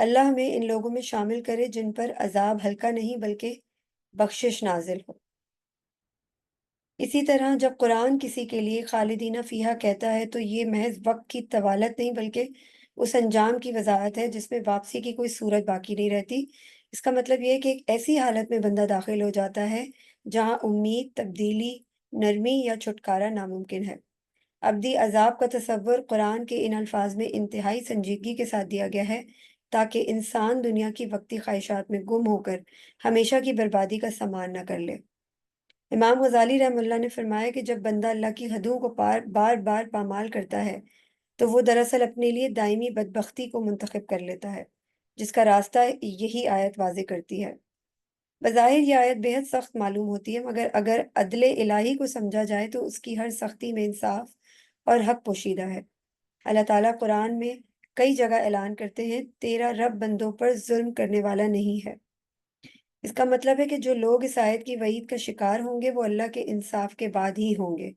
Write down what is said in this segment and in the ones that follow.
اللہ ہمیں ان لوگوں میں شامل کرے جن پر عذاب ہلکا نہیں بلکہ بخشش نازل ہو۔ اسی طرح جب قرآن کسی کے لیے خالدینہ فیہا کہتا ہے تو یہ محض وقت کی طوالت نہیں بلکہ اس انجام کی وضاحت ہے جس میں واپسی کی کوئی صورت باقی نہیں رہتی۔ اس کا مطلب یہ ہے کہ ایک ایسی حالت میں بندہ داخل ہو جاتا ہے جہاں امید، تبدیلی، نرمی یا چھٹکارا ناممکن ہے۔ ابدی عذاب کا تصور قرآن کے ان الفاظ میں انتہائی سنجیدگی کے ساتھ دیا گیا ہے تاکہ انسان دنیا کی وقتی خواہشات میں گم ہو کر ہمیشہ کی بربادی کا سامان نہ کر لے۔ امام غزالی رحمہ اللہ نے فرمایا کہ جب بندہ اللہ کی حدوں کو بار بار پامال کرتا ہے تو وہ دراصل اپنے لیے دائمی بدبختی کو منتخب کر لیتا ہے، جس کا راستہ یہی آیت واضح کرتی ہے۔ بظاہر یہ آیت بے حد سخت معلوم ہوتی ہے، مگر اگر عدل الہی کو سمجھا جائے تو اس کی ہر سختی میں انصاف اور حق پوشیدہ ہے۔ اللہ تعالیٰ قرآن میں کئی جگہ اعلان کرتے ہیں، تیرا رب بندوں پر ظلم کرنے والا نہیں ہے۔ اس کا مطلب ہے کہ جو لوگ اس آیت کی وعید کا شکار ہوں گے وہ اللہ کے انصاف کے بعد ہی ہوں گے،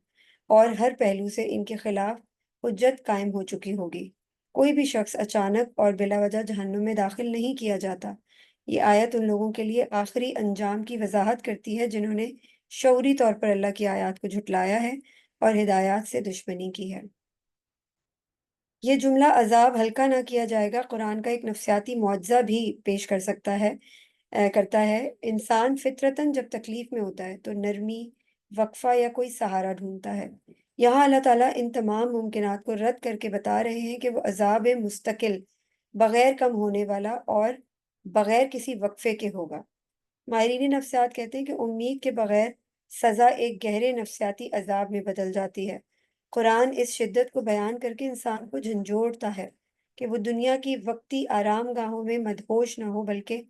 اور ہر پہلو سے ان کے خلاف حجت قائم ہو چکی ہوگی۔ کوئی بھی شخص اچانک اور بلا وجہ جہنم میں داخل نہیں کیا جاتا۔ یہ آیت ان لوگوں کے لیے آخری انجام کی وضاحت کرتی ہے جنہوں نے شعوری طور پر اللہ کی آیات کو جھٹلایا ہے اور ہدایات سے دشمنی کی ہے۔ یہ جملہ عذاب ہلکا نہ کیا جائے گا قرآن کا ایک نفسیاتی معجزہ بھی پیش کرتا ہے۔ انسان فطرتاً جب تکلیف میں ہوتا ہے تو نرمی، وقفہ یا کوئی سہارا ڈھونڈتا ہے۔ یہاں اللہ تعالیٰ ان تمام ممکنات کو رد کر کے بتا رہے ہیں کہ وہ عذاب مستقل، بغیر کم ہونے والا اور بغیر کسی وقفے کے ہوگا۔ ماہرین نفسیات کہتے ہیں کہ امید کے بغیر سزا ایک گہرے نفسیاتی عذاب میں بدل جاتی ہے۔ قرآن اس شدت کو بیان کر کے انسان کو جھنجھوڑتا ہے کہ وہ دنیا کی وقتی آرام گاہوں میں مدہوش نہ ہو بلکہ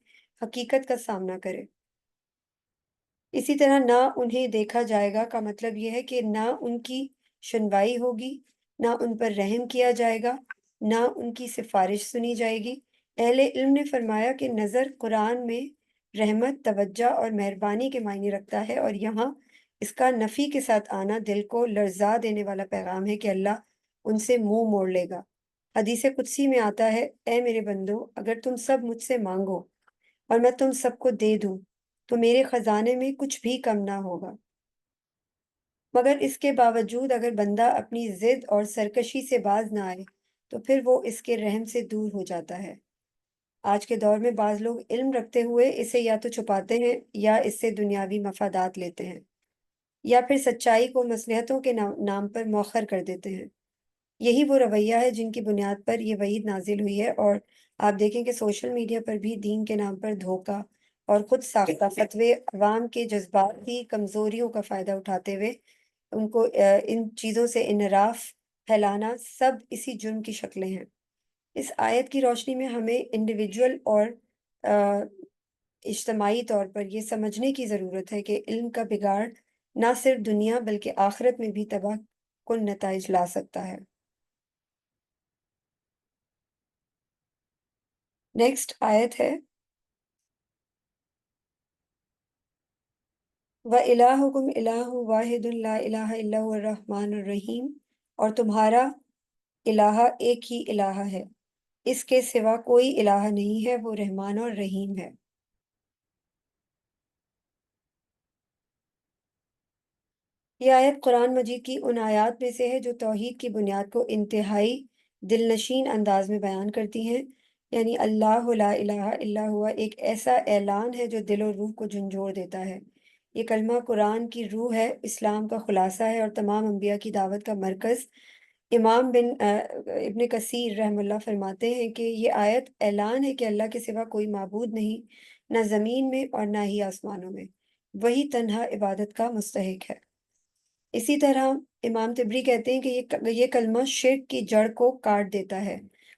حقیقت کا سامنا کرے۔ اسی طرح نہ انہیں دیکھا جائے گا کا مطلب یہ ہے کہ نہ ان کی سنوائی ہوگی، نہ ان پر رحم کیا جائے گا، نہ ان کی سفارش سنی جائے گی۔ اہل علم نے فرمایا کہ نظر قرآن میں رحمت، توجہ اور مہربانی کے معنی رکھتا ہے، اور یہاں اس کا نفی کے ساتھ آنا دل کو لرزا دینے والا پیغام ہے کہ اللہ ان سے منہ موڑ لے گا۔ حدیث قدسی میں آتا ہے، اے میرے بندو، اگر تم سب مجھ سے مانگو اور میں تم سب کو دے دوں تو میرے خزانے میں کچھ بھی کم نہ ہوگا، مگر اس کے باوجود اگر بندہ اپنی ضد اور سرکشی سے باز نہ آئے تو پھر وہ اس کے رحم سے دور ہو جاتا ہے۔ آج کے دور میں بعض لوگ علم رکھتے ہوئے اسے یا تو چھپاتے ہیں یا اس سے دنیاوی مفادات لیتے ہیں، یا پھر سچائی کو مصلحتوں کے نام پر مؤخر کر دیتے ہیں۔ یہی وہ رویہ ہے جن کی بنیاد پر یہ وعید نازل ہوئی ہے، اور آپ دیکھیں کہ سوشل میڈیا پر بھی دین کے نام پر دھوکہ اور خود ساختہ فتوے عوام کے جذبات کی کمزوریوں کا فائدہ اٹھاتے ہوئے ان کو ان چیزوں سے انحراف پھیلانا سب اسی جرم کی شکلیں ہیں۔ اس آیت کی روشنی میں ہمیں انڈیویجول اور آ، اجتماعی طور پر یہ سمجھنے کی ضرورت ہے کہ علم کا بگاڑ نہ صرف دنیا بلکہ آخرت میں بھی تباہ کن نتائج لا سکتا ہے۔ نیکسٹ آیت ہے، وَإِلَٰهُكُمْ إِلَٰهٌ وَاحِدٌ لَا إِلَٰهَ إِلَّا هُوَ الرَّحْمَٰنُ الرَّحِيمُ، اور تمہارا الہ ایک ہی الہ ہے، اس کے سوا کوئی الہ نہیں ہے، وہ رحمان اور رحیم ہے۔ یہ آیت قرآن مجید کی ان آیات میں سے ہے جو توحید کی بنیاد کو انتہائی دل نشین انداز میں بیان کرتی ہیں، یعنی اللہ لا الہ الا ہوا ایک ایسا اعلان ہے جو دل و روح کو جھنجھوڑ دیتا ہے۔ یہ کلمہ قرآن کی روح ہے، اسلام کا خلاصہ ہے اور تمام انبیاء کی دعوت کا مرکز۔ امام ابن کثیر رحم اللہ فرماتے ہیں کہ یہ آیت اعلان ہے کہ اللہ کے سوا کوئی معبود نہیں، نہ زمین میں اور نہ ہی آسمانوں میں، وہی تنہا عبادت کا مستحق ہے۔ اسی طرح امام طبری کہتے ہیں کہ یہ کلمہ شرک کی جڑ کو کاٹ دیتا ہے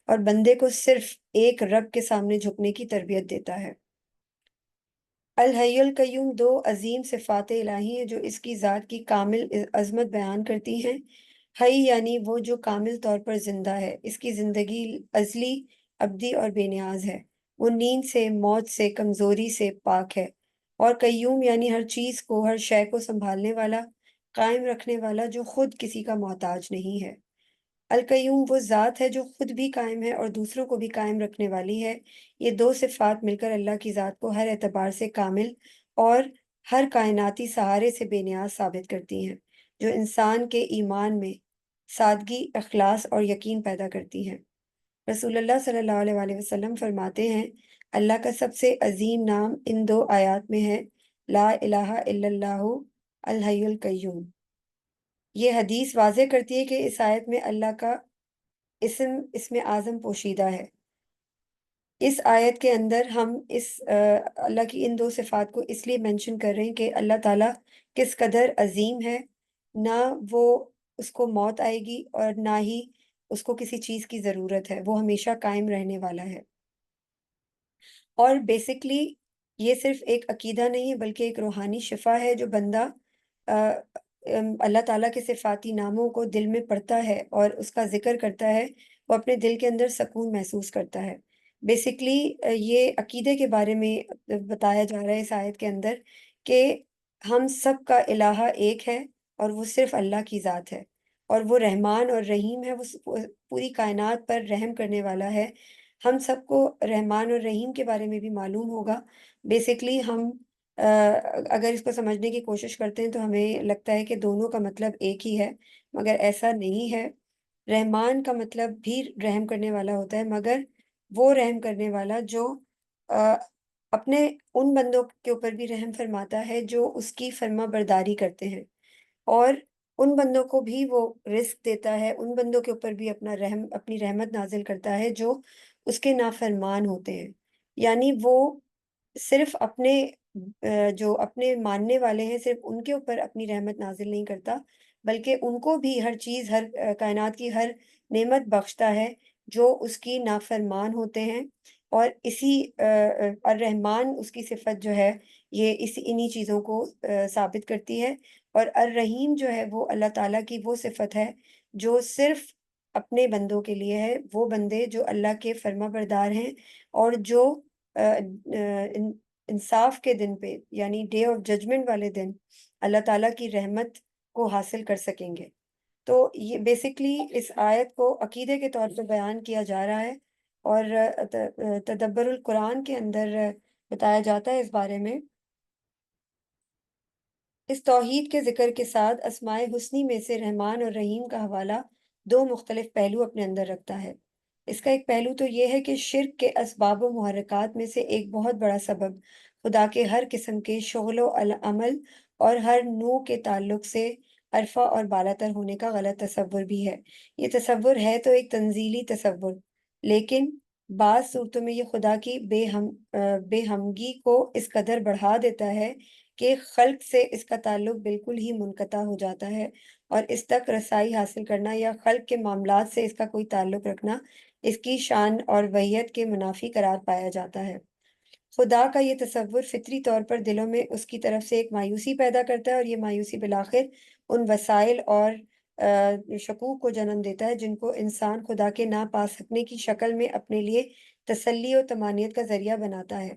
اور بندے کو صرف ایک رب کے سامنے جھکنے کی تربیت دیتا ہے۔ الحی القیوم دو عظیم صفات الہی ہیں جو اس کی ذات کی کامل عظمت بیان کرتی ہیں۔ حی یعنی وہ جو کامل طور پر زندہ ہے، اس کی زندگی ازلی، ابدی اور بے نیاز ہے، وہ نیند سے، موت سے، کمزوری سے پاک ہے۔ اور قیوم یعنی ہر چیز کو، ہر شے کو سنبھالنے والا، قائم رکھنے والا، جو خود کسی کا محتاج نہیں ہے۔ القیوم وہ ذات ہے جو خود بھی قائم ہے اور دوسروں کو بھی قائم رکھنے والی ہے۔ یہ دو صفات مل کر اللہ کی ذات کو ہر اعتبار سے کامل اور ہر کائناتی سہارے سے بے نیاز ثابت کرتی ہیں، جو انسان کے ایمان میں سادگی، اخلاص اور یقین پیدا کرتی ہیں۔ رسول اللہ صلی اللہ علیہ وآلہ وسلم فرماتے ہیں، اللہ کا سب سے عظیم نام ان دو آیات میں ہے، لا الہ الا اللہ الحی القیوم۔ یہ حدیث واضح کرتی ہے کہ اس آیت میں اللہ کا اسم اعظم پوشیدہ ہے۔ اس آیت کے اندر ہم اللہ کی ان دو صفات کو اس لیے مینشن کر رہے ہیں کہ اللہ تعالیٰ کس قدر عظیم ہے، نہ وہ اس کو موت آئے گی اور نہ ہی اس کو کسی چیز کی ضرورت ہے، وہ ہمیشہ قائم رہنے والا ہے۔ اور بیسکلی یہ صرف ایک عقیدہ نہیں ہے بلکہ ایک روحانی شفا ہے، جو بندہ اللہ تعالیٰ کے صفاتی ناموں کو دل میں پڑھتا ہے اور اس کا ذکر کرتا ہے، وہ اپنے دل کے اندر سکون محسوس کرتا ہے۔ بیسکلی یہ عقیدے کے بارے میں بتایا جا رہا ہے اس آیت کے اندر کہ ہم سب کا الہ ایک ہے اور وہ صرف اللہ کی ذات ہے، اور وہ رحمان اور رحیم ہے، وہ پوری کائنات پر رحم کرنے والا ہے۔ ہم سب کو رحمان اور رحیم کے بارے میں بھی معلوم ہوگا۔ بیسکلی ہم اگر اس کو سمجھنے کی کوشش کرتے ہیں تو ہمیں لگتا ہے کہ دونوں کا مطلب ایک ہی ہے، مگر ایسا نہیں ہے۔ رحمان کا مطلب بھی رحم کرنے والا ہوتا ہے، مگر وہ رحم کرنے والا جو آ، اپنے ان بندوں کے اوپر بھی رحم فرماتا ہے جو اس کی فرما برداری کرتے ہیں، اور ان بندوں کو بھی وہ رزق دیتا ہے، ان بندوں کے اوپر بھی اپنی رحمت نازل کرتا ہے جو اس کے نافرمان ہوتے ہیں۔ یعنی وہ صرف جو اپنے ماننے والے ہیں، صرف ان کے اوپر اپنی رحمت نازل نہیں کرتا، بلکہ ان کو بھی ہر چیز، کائنات کی ہر نعمت بخشتا ہے جو اس کی نافرمان ہوتے ہیں۔ اور اسی الرحمن اس کی صفت جو ہے، یہ انہی چیزوں کو ثابت کرتی ہے۔ اور الرحیم جو ہے وہ اللہ تعالیٰ کی وہ صفت ہے جو صرف اپنے بندوں کے لیے ہے، وہ بندے جو اللہ کے فرما بردار ہیں اور جو انصاف کے دن پہ، یعنی ڈے آف ججمنٹ والے دن، اللہ تعالیٰ کی رحمت کو حاصل کر سکیں گے۔ تو یہ بیسکلی اس آیت کو عقیدے کے طور پر بیان کیا جا رہا ہے، اور تدبر القرآن کے اندر بتایا جاتا ہے اس بارے میں۔ اس توحید کے ذکر کے ساتھ اسماء حسنی میں سے رحمان اور رحیم کا حوالہ دو مختلف پہلو اپنے اندر رکھتا ہے۔ اس کا ایک پہلو تو یہ ہے کہ شرک کے اسباب و محرکات میں سے ایک بہت بڑا سبب خدا کے ہر قسم کے شغل و عمل اور ہر نوع کے تعلق سے عرفہ اور بالاتر ہونے کا غلط تصور بھی ہے۔ یہ تصور ہے تو ایک تنزیلی تصور، لیکن بعض صورتوں میں یہ خدا کی بے ہمگی کو اس قدر بڑھا دیتا ہے کہ خلق سے اس کا تعلق بالکل ہی منقطع ہو جاتا ہے، اور اس تک رسائی حاصل کرنا یا خلق کے معاملات سے اس کا کوئی تعلق رکھنا اس کی شان اور وحیت کے منافی قرار پایا جاتا ہے۔ خدا کا یہ تصور فطری طور پر دلوں میں اس کی طرف سے ایک مایوسی پیدا کرتا ہے، اور یہ مایوسی بالآخر ان وسائل اور شکوک کو جنم دیتا ہے جن کو انسان خدا کے نہ پا سکنے کی شکل میں اپنے لیے تسلی و طمانینت کا ذریعہ بناتا ہے۔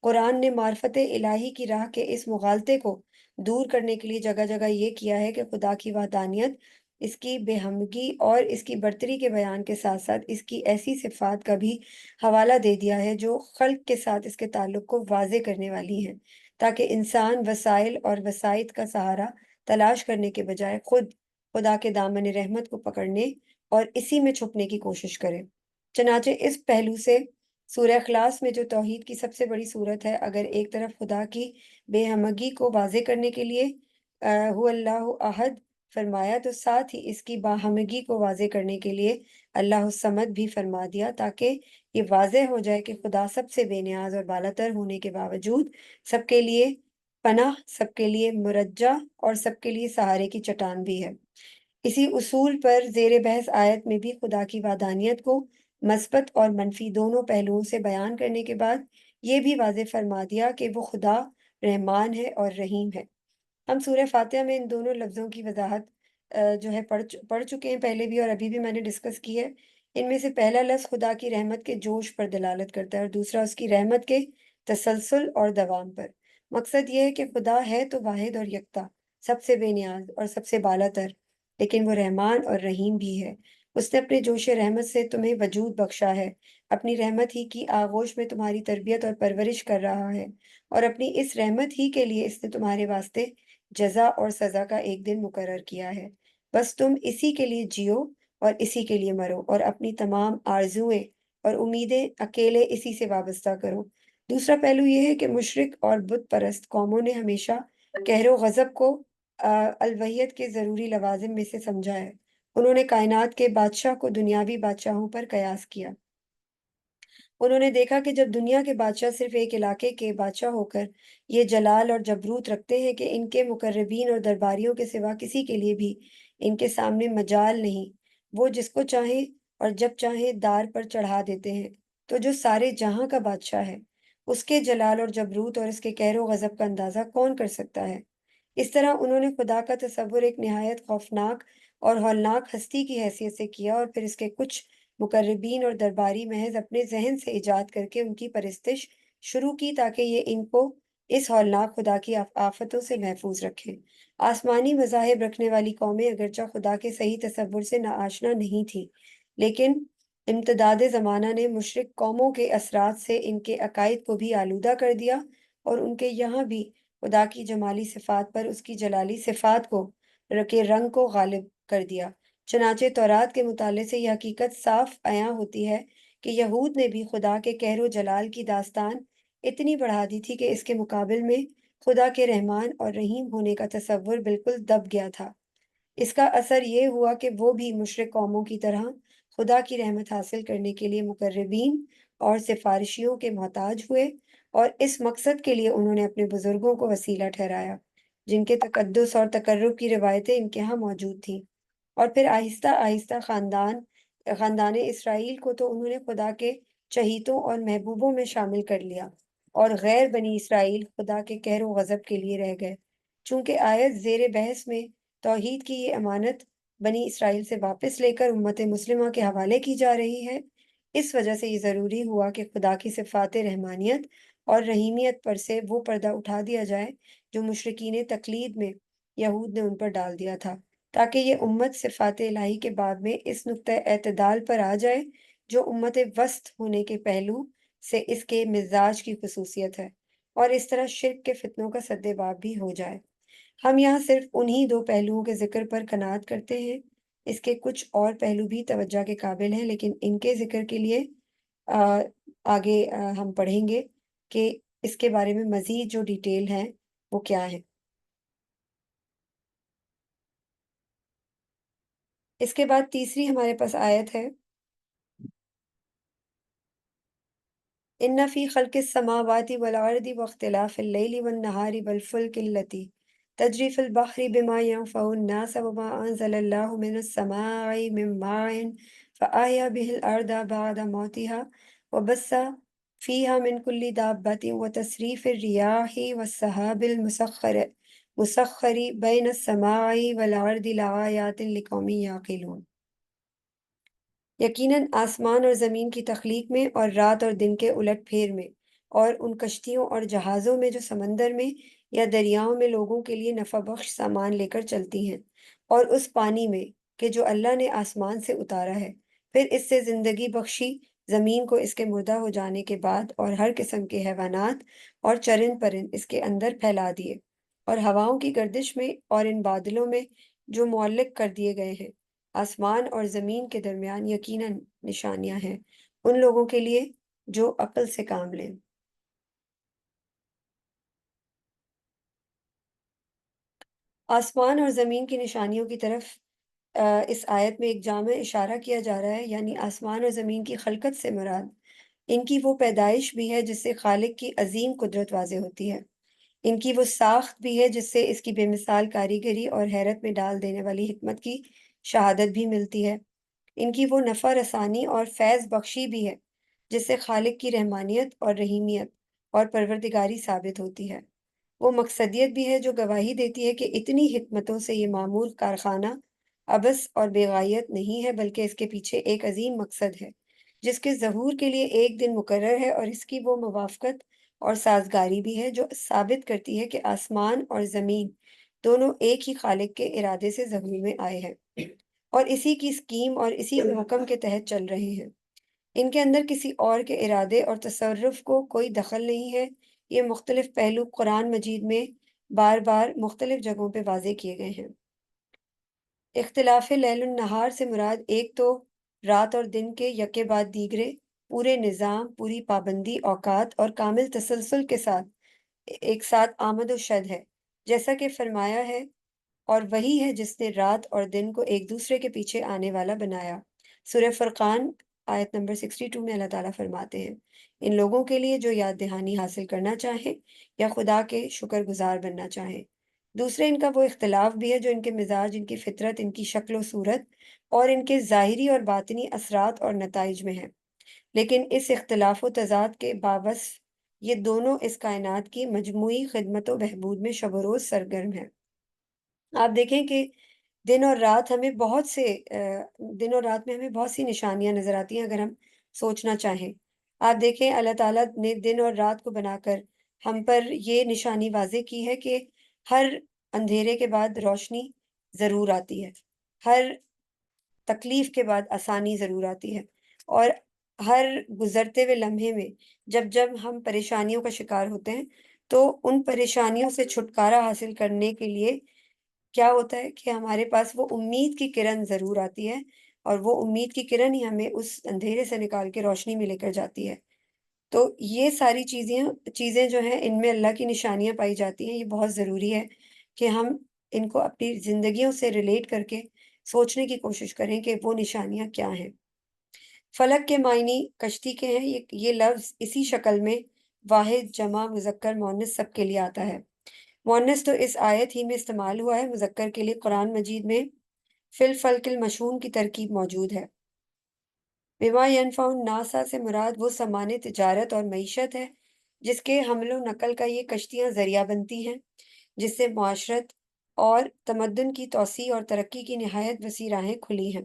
قرآن نے معرفت الہی کی راہ کے اس مغالطے کو دور کرنے کے لیے جگہ جگہ یہ کیا ہے کہ خدا کی وحدانیت، اس کی بے ہمگی اور اس کی برتری کے بیان کے ساتھ ساتھ اس کی ایسی صفات کا بھی حوالہ دے دیا ہے جو خلق کے ساتھ اس کے تعلق کو واضح کرنے والی ہیں، تاکہ انسان وسائل اور وسائط کا سہارا تلاش کرنے کے بجائے خود خدا کے دامن رحمت کو پکڑنے اور اسی میں چھپنے کی کوشش کرے۔ چنانچہ اس پہلو سے سورہ اخلاص میں جو توحید کی سب سے بڑی صورت ہے، اگر ایک طرف خدا کی بے ہمگی کو واضح کرنے کے لیے هو اللہ احد فرمایا، تو ساتھ ہی اس کی باہمگی کو واضح کرنے کے لیے اللہ الصمد بھی فرما دیا، تاکہ یہ واضح ہو جائے کہ خدا سب سے بے نیاز اور بالاتر ہونے کے باوجود سب کے لیے پناہ، سب کے لیے مرجع اور سب کے لیے سہارے کی چٹان بھی ہے۔ اسی اصول پر زیر بحث آیت میں بھی خدا کی وحدانیت کو مثبت اور منفی دونوں پہلوؤں سے بیان کرنے کے بعد یہ بھی واضح فرما دیا کہ وہ خدا رحمان ہے اور رحیم ہے۔ ہم سورہ فاتحہ میں ان دونوں لفظوں کی وضاحت جو ہے پڑھ چکے ہیں پہلے بھی، اور ابھی بھی میں نے ڈسکس کی ہے۔ ان میں سے پہلا لفظ خدا کی رحمت کے جوش پر دلالت کرتا ہے، اور دوسرا اس کی رحمت کے تسلسل اور دوام پر۔ مقصد یہ ہے کہ خدا ہے تو واحد اور یکتا، سب سے بے نیاز اور سب سے بالا تر، لیکن وہ رحمان اور رحیم بھی ہے۔ اس نے اپنے جوش رحمت سے تمہیں وجود بخشا ہے، اپنی رحمت ہی کی آغوش میں تمہاری تربیت اور پرورش کر رہا ہے، اور اپنی اس رحمت ہی کے لیے اس نے تمہارے واسطے جزا اور سزا کا ایک دن مقرر کیا ہے۔ بس تم اسی کے لیے جیو اور اسی کے لیے مرو، اور اپنی تمام آرزوئیں اور امیدیں اکیلے اسی سے وابستہ کرو۔ دوسرا پہلو یہ ہے کہ مشرک اور بت پرست قوموں نے ہمیشہ قہر و غضب کو الوہیت کے ضروری لوازم میں سے سمجھا ہے۔ انہوں نے کائنات کے بادشاہ کو دنیاوی بادشاہوں پر قیاس کیا۔ انہوں نے دیکھا کہ جب دنیا کے بادشاہ صرف ایک علاقے کے بادشاہ ہو کر یہ جلال اور جبروت رکھتے ہیں کہ ان کے مقربین اور درباریوں کے سوا کسی کے لیے بھی ان کے سامنے مجال نہیں، وہ جس کو چاہیں اور جب چاہیں دار پر چڑھا دیتے ہیں، تو جو سارے جہاں کا بادشاہ ہے، اس کے جلال اور جبروت اور اس کے قہر و غضب کا اندازہ کون کر سکتا ہے؟ اس طرح انہوں نے خدا کا تصور ایک نہایت خوفناک اور ہولناک ہستی کی حیثیت سے کیا، اور پھر اس کے کچھ مقربین اور درباری محض اپنے ذہن سے ایجاد کر کے ان کی پرستش شروع کی تاکہ یہ ان کو اس ہولناک خدا کی آفتوں سے محفوظ رکھیں۔ آسمانی مذاہب رکھنے والی قومیں اگرچہ خدا کے صحیح تصور سے ناآشنا نہیں تھیں، لیکن امتداد زمانہ نے مشرک قوموں کے اثرات سے ان کے عقائد کو بھی آلودہ کر دیا، اور ان کے یہاں بھی خدا کی جمالی صفات پر اس کی جلالی صفات کو کے رنگ کو غالب کر دیا۔ چنانچہ تورات کے مطالعے سے یہ حقیقت صاف عیاں ہوتی ہے کہ یہود نے بھی خدا کے قہر و جلال کی داستان اتنی بڑھا دی تھی کہ اس کے مقابل میں خدا کے رحمان اور رحیم ہونے کا تصور بالکل دب گیا تھا۔ اس کا اثر یہ ہوا کہ وہ بھی مشرک قوموں کی طرح خدا کی رحمت حاصل کرنے کے لیے مقربین اور سفارشیوں کے محتاج ہوئے، اور اس مقصد کے لیے انہوں نے اپنے بزرگوں کو وسیلہ ٹھہرایا، جن کے تقدس اور تقرب کی روایتیں ان کے ہاں موجود تھیں۔ اور پھر آہستہ آہستہ خاندان اسرائیل کو تو انہوں نے خدا کے چہیتوں اور محبوبوں میں شامل کر لیا، اور غیر بنی اسرائیل خدا کے قہر و غضب کے لیے رہ گئے۔ چونکہ آیت زیر بحث میں توحید کی یہ امانت بنی اسرائیل سے واپس لے کر امت مسلمہ کے حوالے کی جا رہی ہے، اس وجہ سے یہ ضروری ہوا کہ خدا کی صفات رحمانیت اور رحیمیت پر سے وہ پردہ اٹھا دیا جائے جو مشرکین تقلید میں یہود نے ان پر ڈال دیا تھا، تاکہ یہ امت صفات الہی کے بعد میں اس نقطۂ اعتدال پر آ جائے جو امت وسط ہونے کے پہلو سے اس کے مزاج کی خصوصیت ہے، اور اس طرح شرک کے فتنوں کا سد باب بھی ہو جائے۔ ہم یہاں صرف انہی دو پہلوؤں کے ذکر پر قناعت کرتے ہیں، اس کے کچھ اور پہلو بھی توجہ کے قابل ہیں، لیکن ان کے ذکر کے لیے آ، آگے ہم پڑھیں گے کہ اس کے بارے میں مزید جو ڈیٹیل ہیں وہ کیا ہے۔ اس کے بعد تیسری ہمارے پاس آیت ہے، ان فی خلق السماوات والارض واختلاف اللیل والنہار والفلک التي تجری فی البحر بما ينفع الناس وما انزل اللہ من السماء من ماء فآیا به الارض بعد موتها وبث فيها من كل دابة وتصريف الرياح والسحاب مسخر بين السماء والارض لآیات لقوم یعقلون۔ یقیناً آسمان اور زمین کی تخلیق میں اور رات اور دن کے الٹ پھیر میں اور ان کشتیوں اور جہازوں میں جو سمندر میں یا دریاؤں میں لوگوں کے لیے نفع بخش سامان لے کر چلتی ہیں، اور اس پانی میں کہ جو اللہ نے آسمان سے اتارا ہے، پھر اس سے زندگی بخشی زمین کو اس کے مردہ ہو جانے کے بعد، اور ہر قسم کے حیوانات اور چرند پرند اس کے اندر پھیلا دیے، اور ہواؤں کی گردش میں اور ان بادلوں میں جو معلق کر دیے گئے ہیں۔ آسمان اور زمین کے درمیان یقیناً نشانیاں ہیں ان لوگوں کے لیے جو عقل سے کام لیں۔ آسمان اور زمین کی نشانیوں کی طرف اس آیت میں ایک جامع اشارہ کیا جا رہا ہے، یعنی آسمان اور زمین کی خلقت سے مراد ان کی وہ پیدائش بھی ہے جس سے خالق کی عظیم قدرت واضح ہوتی ہے، ان کی وہ ساخت بھی ہے جس سے اس کی بے مثال کاریگری اور حیرت میں ڈال دینے والی حکمت کی شہادت بھی ملتی ہے، ان کی وہ نفع رسانی اور فیض بخشی بھی ہے جس سے خالق کی رحمانیت اور رحیمیت اور پروردگاری ثابت ہوتی ہے، وہ مقصدیت بھی ہے جو گواہی دیتی ہے کہ اتنی حکمتوں سے یہ معمول کارخانہ عبث اور بے غایت نہیں ہے، بلکہ اس کے پیچھے ایک عظیم مقصد ہے جس کے ظہور کے لیے ایک دن مقرر ہے، اور اس کی وہ موافقت اور سازگاری بھی ہے جو ثابت کرتی ہے کہ آسمان اور زمین دونوں ایک ہی خالق کے ارادے سے ظہور میں آئے ہیں۔ اور اسی کی اسکیم اور اسی کے حکم کے تحت چل رہے ہیں۔ ان کے اندر کسی اور کے ارادے اور تصرف کو کوئی دخل نہیں ہے۔ یہ مختلف پہلو قرآن مجید میں بار بار مختلف جگہوں پہ واضح کیے گئے ہیں۔ اختلاف لیل النہار سے مراد ایک تو رات اور دن کے یکے بعد دیگرے پورے نظام، پوری پابندی اوقات اور کامل تسلسل کے ساتھ ایک ساتھ آمد و شد ہے، جیسا کہ فرمایا ہے، اور وہی ہے جس نے رات اور دن کو ایک دوسرے کے پیچھے آنے والا بنایا۔ سورہ فرقان آیت نمبر 62 میں اللہ تعالیٰ فرماتے ہیں، ان لوگوں کے لیے جو یاد دہانی حاصل کرنا چاہیں یا خدا کے شکر گزار بننا چاہیں۔ دوسرے ان کا وہ اختلاف بھی ہے جو ان کے مزاج، ان کی فطرت، ان کی شکل و صورت اور ان کے ظاہری اور باطنی اثرات اور نتائج میں ہے، لیکن اس اختلاف و تضاد کے باوصف یہ دونوں اس کائنات کی مجموعی خدمت و بہبود میں شب و روز سرگرم ہیں۔ آپ دیکھیں کہ دن اور رات ہمیں بہت سے دن اور رات میں ہمیں بہت سی نشانیاں نظر آتی ہیں اگر ہم سوچنا چاہیں۔ آپ دیکھیں اللہ تعالیٰ نے دن اور رات کو بنا کر ہم پر یہ نشانی واضح کی ہے کہ ہر اندھیرے کے بعد روشنی ضرور آتی ہے، ہر تکلیف کے بعد آسانی ضرور آتی ہے، اور ہر گزرتے ہوئے لمحے میں جب جب ہم پریشانیوں کا شکار ہوتے ہیں تو ان پریشانیوں سے چھٹکارا حاصل کرنے کے لیے کیا ہوتا ہے کہ ہمارے پاس وہ امید کی کرن ضرور آتی ہے، اور وہ امید کی کرن ہی ہمیں اس اندھیرے سے نکال کے روشنی میں لے کر جاتی ہے۔ تو یہ ساری چیزیں جو ہیں ان میں اللہ کی نشانیاں پائی جاتی ہیں۔ یہ بہت ضروری ہے کہ ہم ان کو اپنی زندگیوں سے ریلیٹ کر کے سوچنے کی کوشش کریں کہ وہ نشانیاں کیا ہیں۔ فلک کے معنی کشتی کے ہیں۔ یہ لفظ اسی شکل میں واحد، جمع، مذکر، مؤنث سب کے لیے آتا ہے۔ مؤنث تو اس آیت ہی میں استعمال ہوا ہے، مذکر کے لیے قرآن مجید میں فی الفلک المشحون کی ترکیب موجود ہے۔ بما ینفع الناس سے مراد وہ سامان تجارت اور معیشت ہے جس کے حمل و نقل کا یہ کشتیاں ذریعہ بنتی ہیں، جس سے معاشرت اور تمدن کی توسیع اور ترقی کی نہایت وسیع راہیں کھلی ہیں۔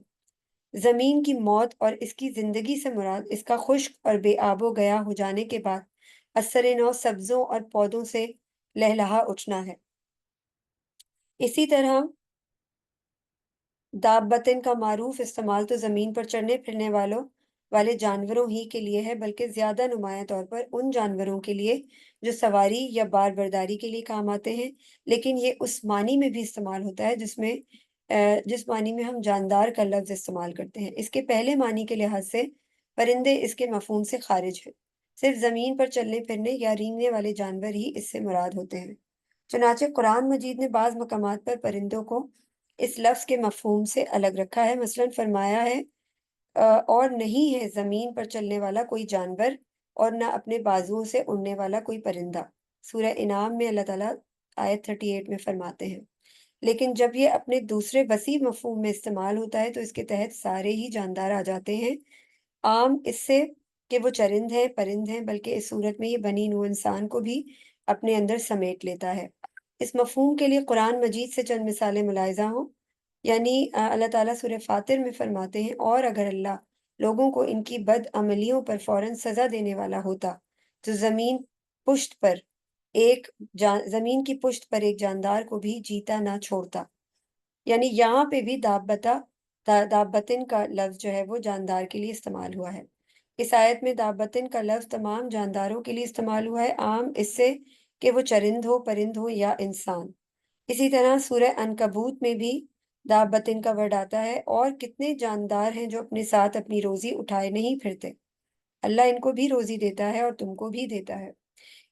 زمین کی موت اور اس کی زندگی سے مراد اس کا خشک اور بے آب و گیا ہو جانے کے بعد اثر نو سبزوں اور پودوں سے لہلہا اٹھنا ہے۔ اسی طرح دابتن کا معروف استعمال تو زمین پر چڑھنے پھرنے والے جانوروں ہی کے لیے ہے، بلکہ زیادہ نمایاں طور پر ان جانوروں کے لیے جو سواری یا بار برداری کے لیے کام آتے ہیں، لیکن یہ اس معنی میں بھی استعمال ہوتا ہے جس معنی میں ہم جاندار کا لفظ استعمال کرتے ہیں۔ اس کے پہلے معنی کے لحاظ سے پرندے اس کے مفہوم سے خارج ہیں، صرف زمین پر چلنے پھرنے یا رینگنے والے جانور ہی اس سے مراد ہوتے ہیں۔ چنانچہ قرآن مجید نے بعض مقامات پر پرندوں کو اس لفظ کے مفہوم سے الگ رکھا ہے، مثلاً فرمایا ہے اور نہیں ہے زمین پر چلنے والا کوئی جانور اور نہ اپنے بازوؤں سے اڑنے والا کوئی پرندہ۔ سورہ انعام میں اللہ تعالیٰ آیت 38 میں فرماتے ہیں۔ لیکن جب یہ اپنے دوسرے وسیع مفہوم میں استعمال ہوتا ہے تو اس کے تحت سارے ہی جاندار آ جاتے ہیں، عام اس سے کہ وہ چرند ہیں، پرند ہیں، بلکہ اس صورت میں یہ بنی نوع انسان کو بھی اپنے اندر سمیٹ لیتا ہے۔ اس مفہوم کے لیے قرآن مجید سے چند مثالیں ملاحظہ ہوں، یعنی اللہ تعالیٰ سورہ فاطر میں فرماتے ہیں، اور اگر اللہ لوگوں کو ان کی بد عملیوں پر فوراً سزا دینے والا ہوتا تو زمین کی پشت پر ایک جاندار کو بھی جیتا نہ چھوڑتا۔ یعنی یہاں پہ بھی دابتن کا لفظ جو ہے وہ جاندار کے لیے استعمال ہوا ہے۔ اس آیت میں دابتن کا لفظ تمام جانداروں کے لیے استعمال ہوا ہے، عام اس سے کہ وہ چرند ہو، پرند ہو یا انسان۔ اسی طرح سورہ عنکبوت میں بھی دابتن کا ورڈ آتا ہے، اور کتنے جاندار ہیں جو اپنے ساتھ اپنی روزی اٹھائے نہیں پھرتے، اللہ ان کو بھی روزی دیتا ہے اور تم کو بھی دیتا ہے۔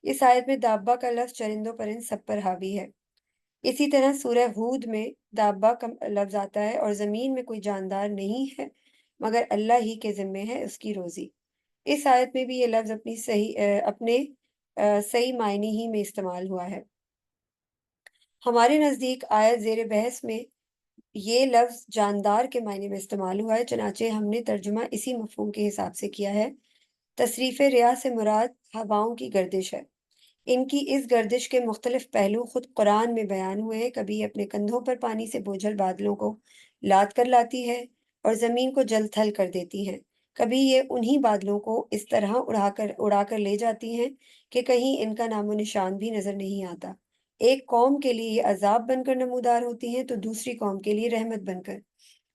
اس آیت میں دابہ کا لفظ چرند و پرند سب پر حاوی ہے۔ اسی طرح سورہ ہود میں دابہ کا لفظ آتا ہے، اور زمین میں کوئی جاندار نہیں ہے مگر اللہ ہی کے ذمے ہے اس کی روزی۔ اس آیت میں بھی یہ لفظ اپنے صحیح معنی ہی میں استعمال ہوا ہے۔ ہمارے نزدیک آیت زیر بحث میں یہ لفظ جاندار کے معنی میں استعمال ہوا ہے، چنانچہ ہم نے ترجمہ اسی مفہوم کے حساب سے کیا ہے۔ تصریف ریاح سے مراد ہواؤں کی گردش ہے۔ ان کی اس گردش کے مختلف پہلو خود قرآن میں بیان ہوئے ہیں۔ کبھی یہ اپنے کندھوں پر پانی سے بوجھل بادلوں کو لاد کر لاتی ہے اور زمین کو جل تھل کر دیتی ہیں، کبھی یہ انہی بادلوں کو اس طرح اڑا کر لے جاتی ہیں کہ کہیں ان کا نام و نشان بھی نظر نہیں آتا۔ ایک قوم کے لیے یہ عذاب بن کر نمودار ہوتی ہیں تو دوسری قوم کے لیے رحمت بن کر۔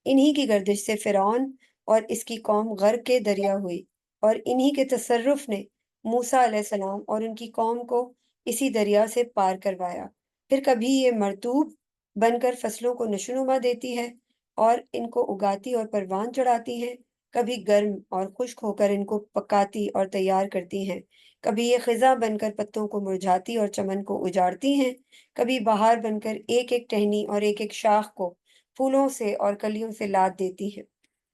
انہی کی گردش سے فرعون اور اس کی قوم غرق کے دریا ہوئی، اور انہی کے تصرف نے موسیٰ علیہ السلام اور ان کی قوم کو اسی دریا سے پار کروایا۔ پھر کبھی یہ مرطوب بن کر فصلوں کو نشوونما دیتی ہے اور ان کو اگاتی اور پروان چڑھاتی ہیں، کبھی گرم اور خشک ہو کر ان کو پکاتی اور تیار کرتی ہیں، کبھی یہ خزاں بن کر پتوں کو مرجھاتی اور چمن کو اجاڑتی ہیں، کبھی بہار بن کر ایک ایک ٹہنی اور ایک ایک شاخ کو پھولوں سے اور کلیوں سے لاد دیتی ہیں۔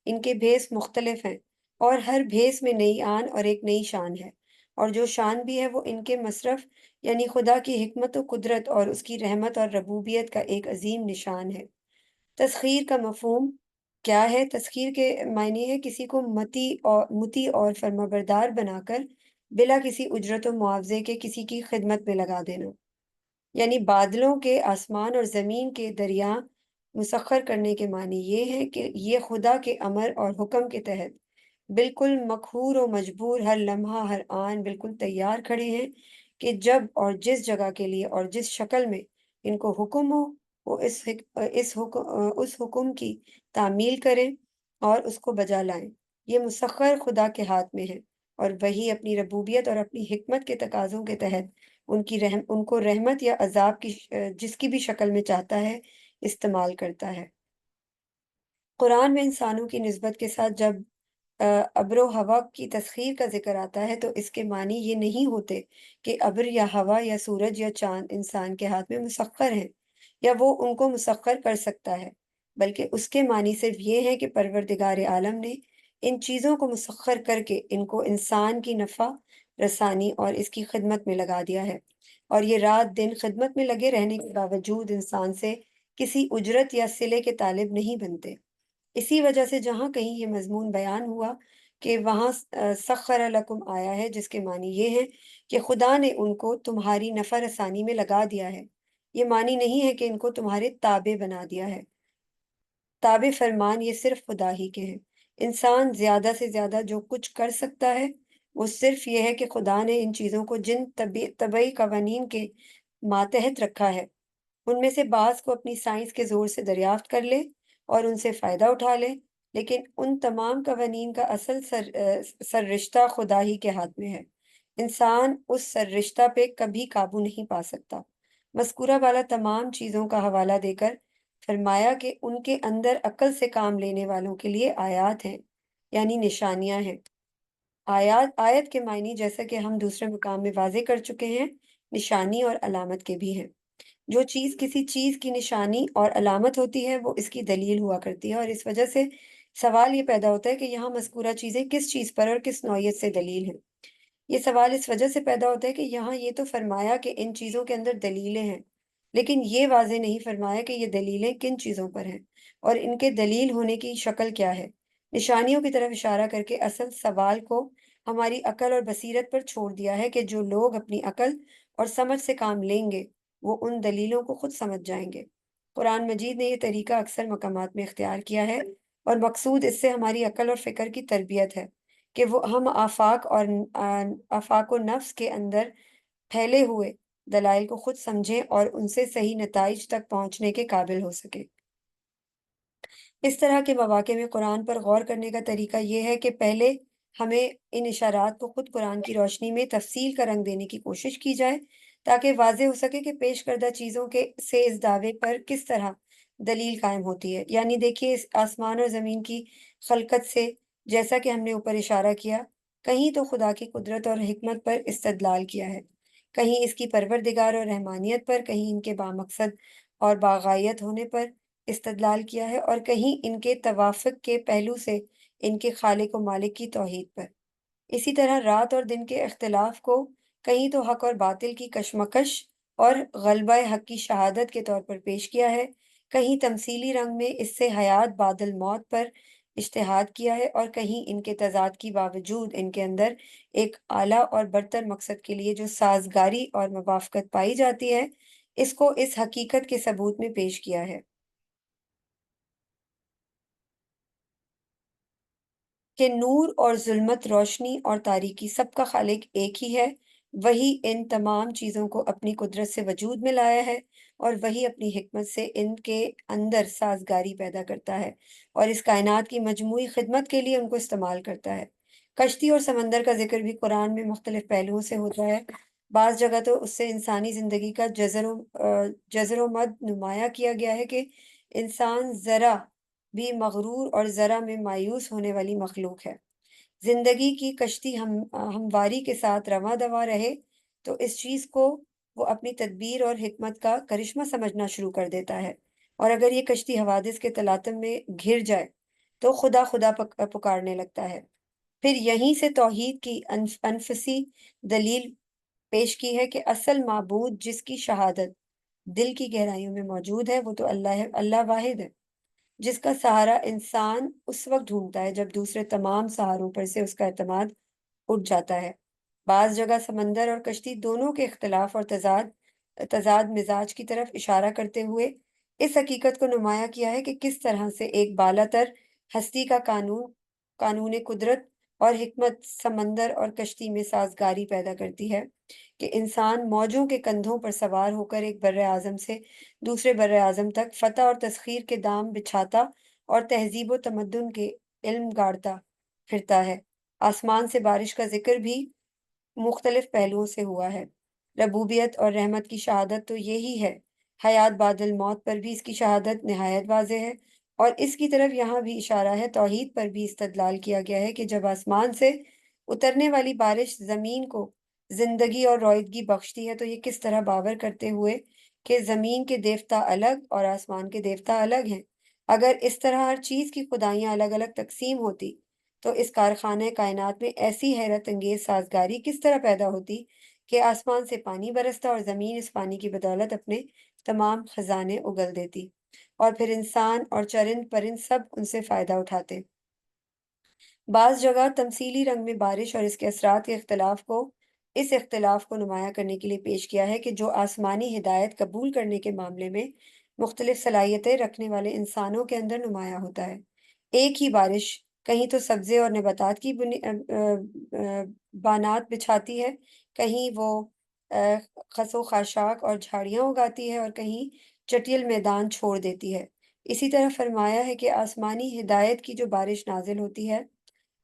ان کے بھیس مختلف ہیں، اور ہر بھیس میں نئی آن اور ایک نئی شان ہے، اور جو شان بھی ہے وہ ان کے مصرف یعنی خدا کی حکمت و قدرت اور اس کی رحمت اور ربوبیت کا ایک عظیم نشان ہے۔ تسخیر کا مفہوم کیا ہے؟ تسخیر کے معنی ہے کسی کو مطیع اور فرمانبردار بنا کر بلا کسی اجرت و معاوضے کے کسی کی خدمت میں لگا دینا، یعنی بادلوں کے آسمان اور زمین کے دریا مسخر کرنے کے معنی یہ ہے کہ یہ خدا کے امر اور حکم کے تحت بالکل مقہور و مجبور ہر لمحہ ہر آن بالکل تیار کھڑے ہیں کہ جب اور جس جگہ کے لیے اور جس شکل میں ان کو حکم ہو وہ اس حکم کی تعمیل کریں اور اس کو بجا لائیں۔ یہ مسخر خدا کے ہاتھ میں ہے، اور وہی اپنی ربوبیت اور اپنی حکمت کے تقاضوں کے تحت ان کو رحمت یا عذاب کی جس کی بھی شکل میں چاہتا ہے استعمال کرتا ہے۔ قرآن میں انسانوں کی نسبت کے ساتھ جب ابر و ہوا کی تسخیر کا ذکر آتا ہے تو اس کے معنی یہ نہیں ہوتے کہ ابر یا ہوا یا سورج یا چاند انسان کے ہاتھ میں مسخر ہیں یا وہ ان کو مسخر کر سکتا ہے، بلکہ اس کے معنی صرف یہ ہے کہ پروردگار عالم نے ان چیزوں کو مسخر کر کے ان کو انسان کی نفع رسانی اور اس کی خدمت میں لگا دیا ہے، اور یہ رات دن خدمت میں لگے رہنے کے باوجود انسان سے کسی اجرت یا صلے کے طالب نہیں بنتے۔ اسی وجہ سے جہاں کہیں یہ مضمون بیان ہوا کہ وہاں سخر لکم آیا ہے، جس کے معنی یہ ہے کہ خدا نے ان کو تمہاری نفع رسانی میں لگا دیا ہے، یہ معنی نہیں ہے کہ ان کو تمہارے تابع بنا دیا ہے۔ تابع فرمان یہ صرف خدا ہی کے ہیں۔ انسان زیادہ سے زیادہ جو کچھ کر سکتا ہے وہ صرف یہ ہے کہ خدا نے ان چیزوں کو جن طبعی قوانین کے ماتحت رکھا ہے ان میں سے بعض کو اپنی سائنس کے زور سے دریافت کر لے اور ان سے فائدہ اٹھا لے، لیکن ان تمام قوانین کا اصل سر رشتہ خدا ہی کے ہاتھ میں ہے۔ انسان اس سر رشتہ پہ کبھی قابو نہیں پا سکتا۔ مذکورہ والا تمام چیزوں کا حوالہ دے کر فرمایا کہ ان کے اندر عقل سے کام لینے والوں کے لیے آیات ہیں، یعنی نشانیاں ہیں۔ آیت کے معنی جیسا کہ ہم دوسرے مقام میں واضح کر چکے ہیں نشانی اور علامت کے بھی ہیں۔ جو چیز کسی چیز کی نشانی اور علامت ہوتی ہے وہ اس کی دلیل ہوا کرتی ہے، اور اس وجہ سے سوال یہ پیدا ہوتا ہے کہ یہاں مذکورہ چیزیں کس چیز پر اور کس نوعیت سے دلیل ہیں۔ یہ سوال اس وجہ سے پیدا ہوتا ہے کہ یہاں یہ تو فرمایا کہ ان چیزوں کے اندر دلیلیں ہیں، لیکن یہ واضح نہیں فرمایا کہ یہ دلیلیں کن چیزوں پر ہیں اور ان کے دلیل ہونے کی شکل کیا ہے۔ نشانیوں کی طرف اشارہ کر کے اصل سوال کو ہماری عقل اور بصیرت پر چھوڑ دیا ہے کہ جو لوگ اپنی عقل اور سمجھ سے کام لیں گے وہ ان دلیلوں کو خود سمجھ جائیں گے۔ قرآن مجید نے یہ طریقہ اکثر مقامات میں اختیار کیا ہے، اور مقصود اس سے ہماری عقل اور فکر کی تربیت ہے کہ وہ ہم آفاق و نفس کے اندر پھیلے ہوئے دلائل کو خود سمجھیں اور ان سے صحیح نتائج تک پہنچنے کے قابل ہو سکیں۔ اس طرح کے مواقع میں قرآن پر غور کرنے کا طریقہ یہ ہے کہ پہلے ہمیں ان اشارات کو خود قرآن کی روشنی میں تفصیل کا رنگ دینے کی کوشش کی جائے تاکہ واضح ہو سکے کہ پیش کردہ چیزوں سے اس دعوے پر کس طرح دلیل قائم ہوتی ہے۔ یعنی دیکھیے، اس آسمان اور زمین کی خلقت سے جیسا کہ ہم نے اوپر اشارہ کیا، کہیں تو خدا کی قدرت اور حکمت پر استدلال کیا ہے، کہیں اس کی پروردگار اور رحمانیت پر، کہیں ان کے بامقصد اور باغایت ہونے پر استدلال کیا ہے، اور کہیں ان کے توافق کے پہلو سے ان کے خالق و مالک کی توحید پر۔ اسی طرح رات اور دن کے اختلاف کو کہیں تو حق اور باطل کی کشمکش اور غلبہ حق کی شہادت کے طور پر پیش کیا ہے، کہیں تمثیلی رنگ میں اس سے حیات بعد الموت پر اجتہاد کیا ہے، اور کہیں ان کے تضاد کی باوجود ان کے اندر ایک اعلیٰ اور برتر مقصد کے لیے جو سازگاری اور موافقت پائی جاتی ہے اس کو اس حقیقت کے ثبوت میں پیش کیا ہے کہ نور اور ظلمت، روشنی اور تاریکی، سب کا خالق ایک ہی ہے، وہی ان تمام چیزوں کو اپنی قدرت سے وجود میں لایا ہے، اور وہی اپنی حکمت سے ان کے اندر سازگاری پیدا کرتا ہے اور اس کائنات کی مجموعی خدمت کے لیے ان کو استعمال کرتا ہے۔ کشتی اور سمندر کا ذکر بھی قرآن میں مختلف پہلوؤں سے ہوتا ہے۔ بعض جگہ تو اس سے انسانی زندگی کا جزر و مد نمایاں کیا گیا ہے کہ انسان ذرا بھی مغرور اور ذرا میں مایوس ہونے والی مخلوق ہے۔ زندگی کی کشتی ہمواری کے ساتھ رواں دواں رہے تو اس چیز کو وہ اپنی تدبیر اور حکمت کا کرشمہ سمجھنا شروع کر دیتا ہے، اور اگر یہ کشتی حوادث کے تلاطم میں گھر جائے تو خدا خدا پکارنے لگتا ہے۔ پھر یہیں سے توحید کی انفسی دلیل پیش کی ہے کہ اصل معبود جس کی شہادت دل کی گہرائیوں میں موجود ہے وہ تو اللہ ہے، اللہ واحد ہے، جس کا سہارا انسان اس وقت ڈھونڈتا ہے جب دوسرے تمام سہاروں پر سے اس کا اعتماد اٹھ جاتا ہے۔ بعض جگہ سمندر اور کشتی دونوں کے اختلاف اور تضاد مزاج کی طرف اشارہ کرتے ہوئے اس حقیقت کو نمایاں کیا ہے کہ کس طرح سے ایک بالاتر ہستی کا قانون قدرت اور حکمت سمندر اور کشتی میں سازگاری پیدا کرتی ہے کہ انسان موجوں کے کندھوں پر سوار ہو کر ایک بر اعظم سے دوسرے بر اعظم تک فتح اور تسخیر کے دام بچھاتا اور تہذیب و تمدن کے علم گاڑتا پھرتا ہے۔ آسمان سے بارش کا ذکر بھی مختلف پہلوؤں سے ہوا ہے۔ ربوبیت اور رحمت کی شہادت تو یہی ہے، حیات بعد الموت پر بھی اس کی شہادت نہایت واضح ہے، اور اس کی طرف یہاں بھی اشارہ ہے۔ توحید پر بھی استدلال کیا گیا ہے کہ جب آسمان سے اترنے والی بارش زمین کو زندگی اور روئیدگی بخشتی ہے تو یہ کس طرح باور کرتے ہوئے کہ زمین کے دیوتا الگ اور آسمان کے دیوتا الگ ہیں۔ اگر اس طرح ہر چیز کی خدائیاں الگ الگ تقسیم ہوتی تو اس کارخانہ کائنات میں ایسی حیرت انگیز سازگاری کس طرح پیدا ہوتی کہ آسمان سے پانی برستا اور زمین اس پانی کی بدولت اپنے تمام خزانے اگل دیتی، اور پھر انسان اور چرند پرند سب ان سے فائدہ اٹھاتے۔ بعض جگہ تمثیلی رنگ میں بارش اور اس کے اثرات کے اس اختلاف کو نمایاں کرنے کے لیے پیش کیا ہے کہ جو آسمانی ہدایت قبول کرنے کے معاملے میں مختلف صلاحیتیں رکھنے والے انسانوں کے اندر نمایاں ہوتا ہے۔ ایک ہی بارش کہیں تو سبزے اور نباتات کی بانات بچھاتی ہے، کہیں وہ خس و خاشاک اور جھاڑیاں اگاتی ہے، اور کہیں چٹیل میدان چھوڑ دیتی ہے۔ اسی طرح فرمایا ہے کہ آسمانی ہدایت کی جو بارش نازل ہوتی ہے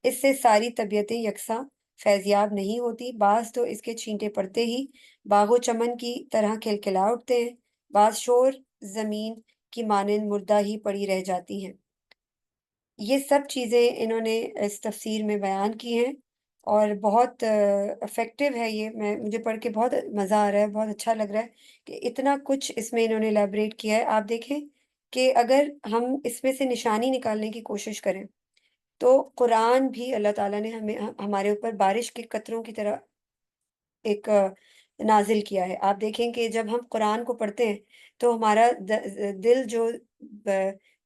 اس سے ساری طبیعتیں یکساں فیضیاب نہیں ہوتی، بعض تو اس کے چھینٹے پڑتے ہی باغ و چمن کی طرح کھلکھلا اٹھتے ہیں، بعض شور زمین کی مانند مردہ ہی پڑی رہ جاتی ہیں۔ یہ سب چیزیں انہوں نے اس تفسیر میں بیان کی ہیں، اور بہت افیکٹو ہے یہ، مجھے پڑھ کے بہت مزہ آ رہا ہے، بہت اچھا لگ رہا ہے کہ اتنا کچھ اس میں انہوں نے ایلیبریٹ کیا ہے۔ آپ دیکھیں کہ اگر ہم اس میں سے نشانی نکالنے کی کوشش کریں تو قرآن بھی اللہ تعالیٰ نے ہمارے اوپر بارش کے قطروں کی طرح ایک نازل کیا ہے۔ آپ دیکھیں کہ جب ہم قرآن کو پڑھتے ہیں تو ہمارا دل جو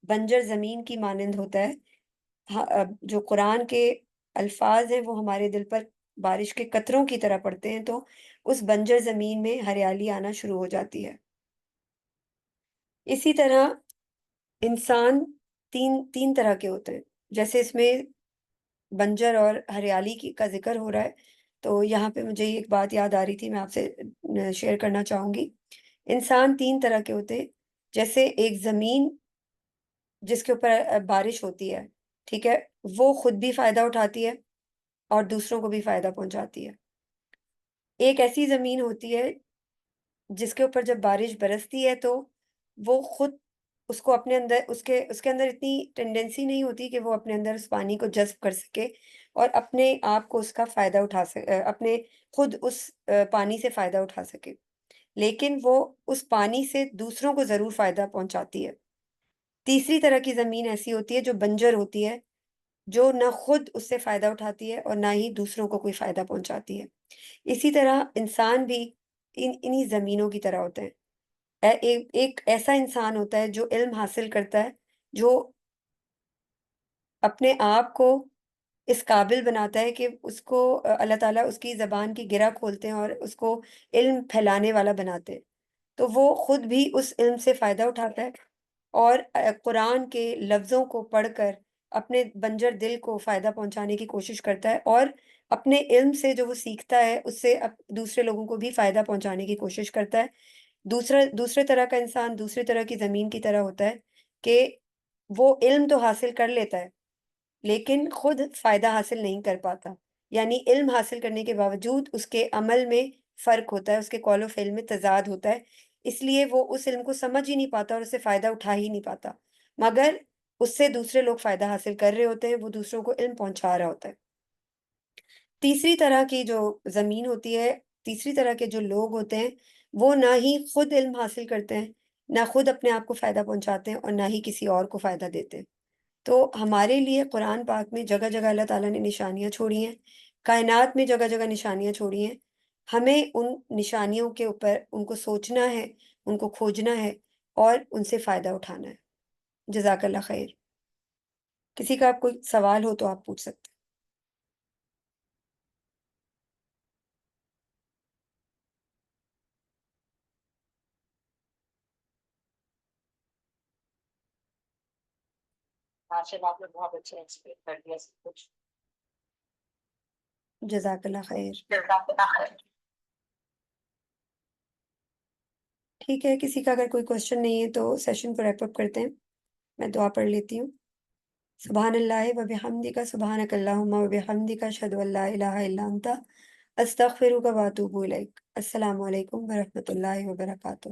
بنجر زمین کی مانند ہوتا ہے، جو قرآن کے الفاظ ہیں وہ ہمارے دل پر بارش کے قطروں کی طرح پڑتے ہیں تو اس بنجر زمین میں ہریالی آنا شروع ہو جاتی ہے۔ اسی طرح انسان تین طرح کے ہوتے ہیں، جیسے اس میں بنجر اور ہریالی کا ذکر ہو رہا ہے تو یہاں پہ مجھے ایک بات یاد آ رہی تھی، میں آپ سے شیئر کرنا چاہوں گی۔ انسان تین طرح کے ہوتے ہیں، جیسے ایک زمین جس کے اوپر بارش ہوتی ہے، ٹھیک ہے، وہ خود بھی فائدہ اٹھاتی ہے اور دوسروں کو بھی فائدہ پہنچاتی ہے۔ ایک ایسی زمین ہوتی ہے جس کے اوپر جب بارش برستی ہے تو وہ خود اس کو اپنے اندر اس کے اندر اتنی ٹینڈنسی نہیں ہوتی کہ وہ اپنے اندر اس پانی کو جذب کر سکے اور اپنے آپ کو اس کا فائدہ اٹھا سکے، اپنے خود اس پانی سے فائدہ اٹھا سکے، لیکن وہ اس پانی سے دوسروں کو ضرور فائدہ پہنچاتی ہے۔ تیسری طرح کی زمین ایسی ہوتی ہے جو بنجر ہوتی ہے، جو نہ خود اس سے فائدہ اٹھاتی ہے اور نہ ہی دوسروں کو کوئی فائدہ پہنچاتی ہے۔ اسی طرح انسان بھی انہی زمینوں کی طرح ہوتے ہیں۔ ایک ایسا انسان ہوتا ہے جو علم حاصل کرتا ہے، جو اپنے آپ کو اس قابل بناتا ہے کہ اس کو اللہ تعالیٰ اس کی زبان کی گرہ کھولتے ہیں اور اس کو علم پھیلانے والا بناتے ہیں، تو وہ خود بھی اس علم سے فائدہ اٹھاتا ہے اور قرآن کے لفظوں کو پڑھ کر اپنے بنجر دل کو فائدہ پہنچانے کی کوشش کرتا ہے، اور اپنے علم سے جو وہ سیکھتا ہے اس سے دوسرے لوگوں کو بھی فائدہ پہنچانے کی کوشش کرتا ہے۔ دوسرے طرح کا انسان دوسرے طرح کی زمین کی طرح ہوتا ہے کہ وہ علم تو حاصل کر لیتا ہے لیکن خود فائدہ حاصل نہیں کر پاتا، یعنی علم حاصل کرنے کے باوجود اس کے عمل میں فرق ہوتا ہے، اس کے قول و فعل میں تضاد ہوتا ہے، اس لیے وہ اس علم کو سمجھ ہی نہیں پاتا اور اس سے فائدہ اٹھا ہی نہیں پاتا، مگر اس سے دوسرے لوگ فائدہ حاصل کر رہے ہوتے ہیں، وہ دوسروں کو علم پہنچا رہا ہوتا ہے۔ تیسری طرح کی جو زمین ہوتی ہے، تیسری طرح کے جو لوگ ہوتے ہیں، وہ نہ ہی خود علم حاصل کرتے ہیں، نہ خود اپنے آپ کو فائدہ پہنچاتے ہیں اور نہ ہی کسی اور کو فائدہ دیتے ہیں۔ تو ہمارے لیے قرآن پاک میں جگہ جگہ اللہ تعالیٰ نے نشانیاں چھوڑی ہیں، کائنات میں جگہ جگہ نشانیاں چھوڑی ہیں، ہمیں ان نشانیوں کے اوپر ان کو سوچنا ہے، ان کو کھوجنا ہے اور ان سے فائدہ اٹھانا ہے۔ جزاک اللہ خیر۔ کسی کا کوئی سوال ہو تو آپ پوچھ سکتے ہیں۔ جزاک اللہ خیر۔ ٹھیک ہے، کسی کا اگر کوئی کوشچن نہیں ہے تو سیشن کو ریپ اپ کرتے ہیں۔ میں دعا پڑھ لیتی ہوں۔ سبحان اللہ و بحمدک، سبحانک اللہم و بحمدک، اشہد ان لا الہ الا انت، استغفرک و اتوب الیک۔ السلام علیکم ورحمۃ اللہ وبرکاتہ۔